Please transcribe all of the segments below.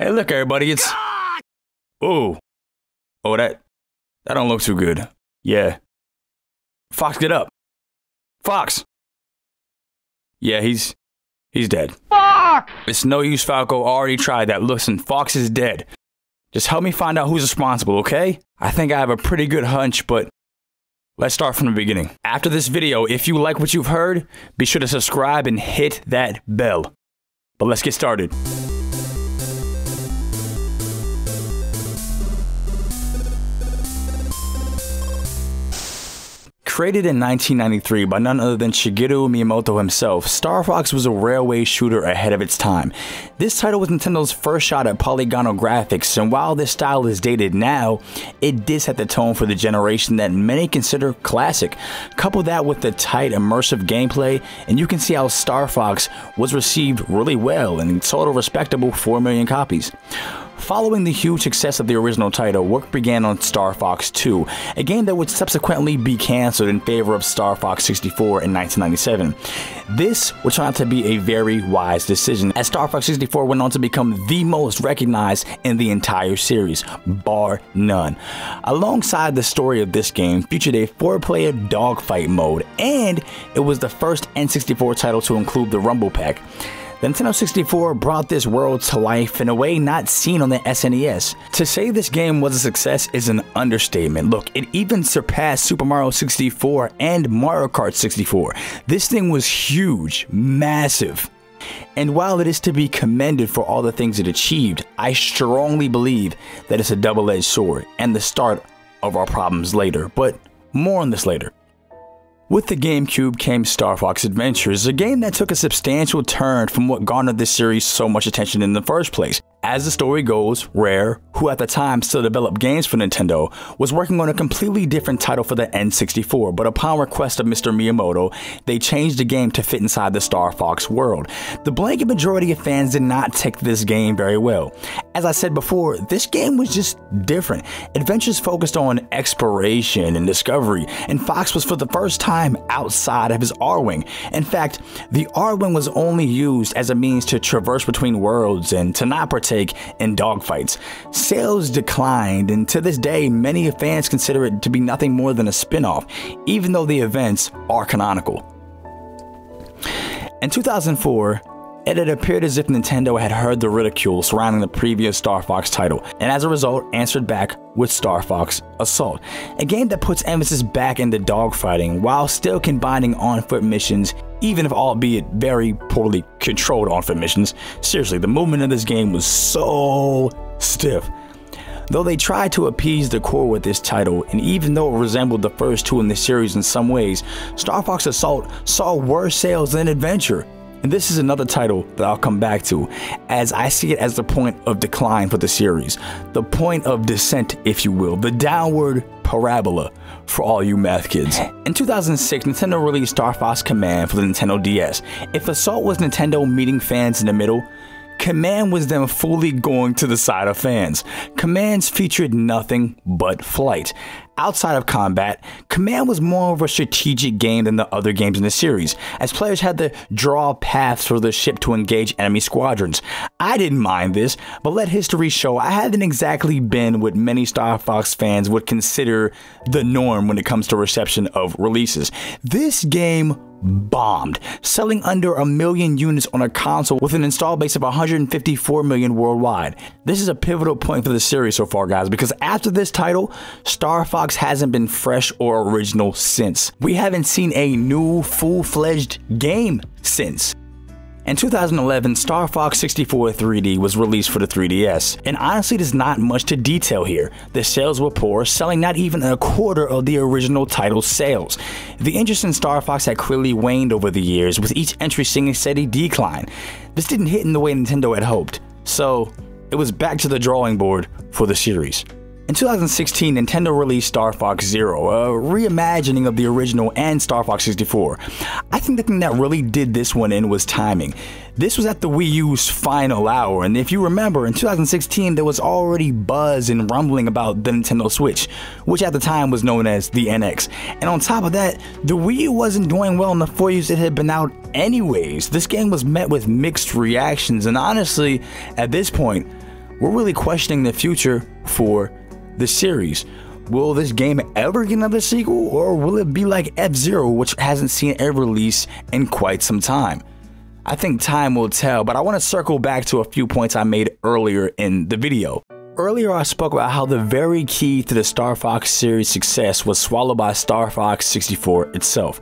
Hey, look, everybody, it's... Oh, that don't look too good. Yeah. Fox, get up. Fox! Yeah, he's dead. Fuck! It's no use, Falco. Already tried that. Listen, Fox is dead. Just help me find out who's responsible, okay? I think I have a pretty good hunch, but let's start from the beginning. After this video, if you like what you've heard, be sure to subscribe and hit that bell. But let's get started. Created in 1993 by none other than Shigeru Miyamoto himself, Starfox was a railway shooter ahead of its time. This title was Nintendo's first shot at polygonal graphics, and while this style is dated now, it did set the tone for the generation that many consider classic. Couple that with the tight, immersive gameplay, and you can see how Starfox was received really well and sold a respectable 4 million copies. Following the huge success of the original title, work began on Starfox 2, a game that would subsequently be cancelled in favor of Starfox 64 in 1997. This would turn out to be a very wise decision, as Starfox 64 went on to become the most recognized in the entire series, bar none. Alongside the story of this game featured a 4-player dogfight mode, and it was the first N64 title to include the Rumble Pack. The Nintendo 64 brought this world to life in a way not seen on the SNES. To say this game was a success is an understatement. Look, it even surpassed Super Mario 64 and Mario Kart 64. This thing was huge, massive. And while it is to be commended for all the things it achieved, I strongly believe that it's a double-edged sword and the start of our problems later, but more on this later. With the GameCube came Star Fox Adventures, a game that took a substantial turn from what garnered this series so much attention in the first place. As the story goes, Rare, who at the time still developed games for Nintendo, was working on a completely different title for the N64, but upon request of Mr. Miyamoto, they changed the game to fit inside the Star Fox world. The blanket majority of fans did not take this game very well. As I said before, this game was just different. Adventures focused on exploration and discovery, and Fox was for the first time outside of his R-Wing. In fact, the R-Wing was only used as a means to traverse between worlds and to not partake in dogfights. Sales declined, and to this day, many fans consider it to be nothing more than a spin-off, even though the events are canonical. In 2004, it had appeared as if Nintendo had heard the ridicule surrounding the previous Star Fox title, and as a result answered back with Star Fox Assault, a game that puts emphasis back into dogfighting while still combining on-foot missions, even if albeit very poorly controlled on-foot missions. Seriously, the movement of this game was so stiff. Though they tried to appease the core with this title, and even though it resembled the first two in the series in some ways, Star Fox Assault saw worse sales than Adventure. And this is another title that I'll come back to, as I see it as the point of decline for the series. The point of descent, if you will, the downward parabola for all you math kids. In 2006, Nintendo released Star Fox Command for the Nintendo DS. If Assault was Nintendo meeting fans in the middle, Command was them fully going to the side of fans. Commands featured nothing but flight. Outside of combat, Command was more of a strategic game than the other games in the series, as players had to draw paths for the ship to engage enemy squadrons. I didn't mind this, but let history show I haven't exactly been what many Star Fox fans would consider the norm when it comes to reception of releases. This game bombed, selling under 1 million units on a console with an install base of 154 million worldwide. This is a pivotal point for the series so far, guys, because after this title, Star Fox hasn't been fresh or original since. We haven't seen a new full-fledged game since. In 2011, Star Fox 64 3D was released for the 3DS, and honestly there's not much to detail here. The sales were poor, selling not even a quarter of the original title's sales. The interest in Star Fox had clearly waned over the years, with each entry seeing a steady decline. This didn't hit in the way Nintendo had hoped, so it was back to the drawing board for the series. In 2016, Nintendo released Star Fox Zero, a reimagining of the original and Star Fox 64. I think the thing that really did this one in was timing. This was at the Wii U's final hour, and if you remember, in 2016 there was already buzz and rumbling about the Nintendo Switch, which at the time was known as the NX. And on top of that, the Wii U wasn't doing well in the 4 years it had been out anyways. This game was met with mixed reactions, and honestly, at this point, we're really questioning the future for the series. Will this game ever get another sequel, or will it be like F-Zero, which hasn't seen a release in quite some time? I think time will tell, but I want to circle back to a few points I made earlier in the video. Earlier, I spoke about how the very key to the Starfox series' success was swallowed by Starfox 64 itself.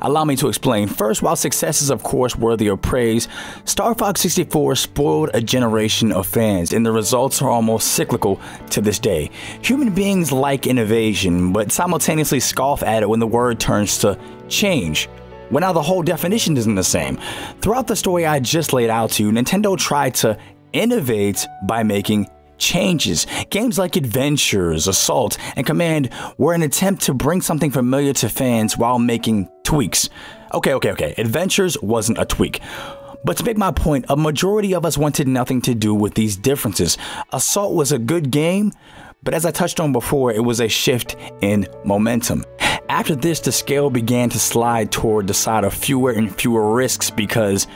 Allow me to explain. First, while success is of course worthy of praise, Starfox 64 spoiled a generation of fans, and the results are almost cyclical to this day. Human beings like innovation, but simultaneously scoff at it when the word turns to change. Well, now the whole definition isn't the same. Throughout the story I just laid out to you, Nintendo tried to innovate by making changes. Games like Adventures, Assault, and Command were an attempt to bring something familiar to fans while making tweaks. Okay. Adventures wasn't a tweak. But to make my point, a majority of us wanted nothing to do with these differences. Assault was a good game, but as I touched on before, it was a shift in momentum. After this, the scale began to slide toward the side of fewer and fewer risks because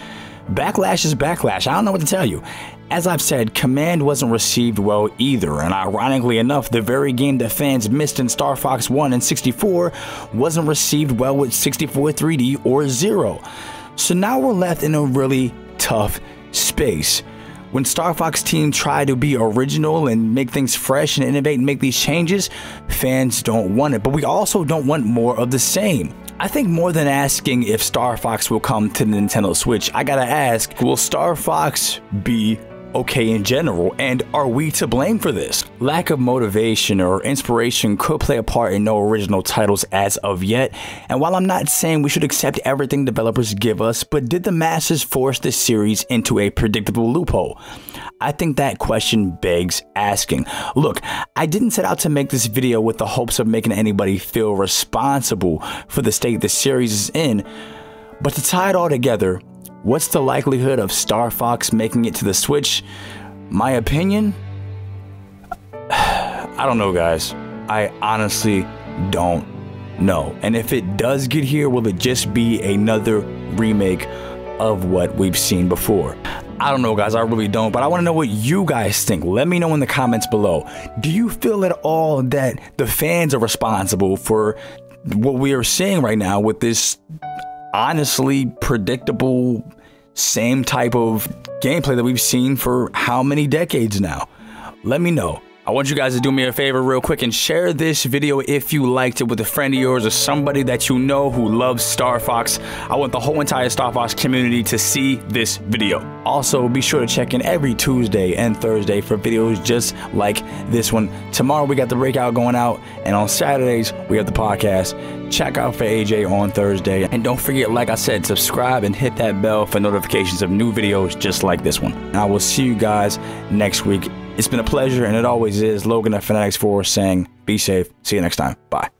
backlash is backlash. I don't know what to tell you. As I've said, Command wasn't received well either, and ironically enough, the very game that fans missed in Star Fox 1 and 64 wasn't received well with 64 3D or Zero. So now we're left in a really tough space. When Star Fox team tried to be original and make things fresh and innovate and make these changes, fans don't want it, but we also don't want more of the same. I think more than asking if Star Fox will come to the Nintendo Switch, I gotta ask, will Star Fox be okay in general, and are we to blame for this? Lack of motivation or inspiration could play a part in no original titles as of yet, and while I'm not saying we should accept everything developers give us, but did the masses force this series into a predictable loophole? I think that question begs asking. Look, I didn't set out to make this video with the hopes of making anybody feel responsible for the state the series is in, but to tie it all together, what's the likelihood of Star Fox making it to the Switch? My opinion? I don't know, guys. I honestly don't know. And if it does get here, will it just be another remake of what we've seen before? I don't know, guys. I really don't. But I want to know what you guys think. Let me know in the comments below. Do you feel at all that the fans are responsible for what we are seeing right now with this honestly predictable same type of gameplay that we've seen for how many decades now? Let me know. I want you guys to do me a favor real quick and share this video if you liked it with a friend of yours or somebody that you know who loves Star Fox. I want the whole entire Star Fox community to see this video. Also, be sure to check in every Tuesday and Thursday for videos just like this one. Tomorrow we got the breakout going out, and on Saturdays we have the podcast. Check out for AJ on Thursday, and don't forget, like I said, subscribe and hit that bell for notifications of new videos just like this one. And I will see you guys next week. It's been a pleasure, and it always is. Logan at fanatixfour saying, be safe. See you next time. Bye.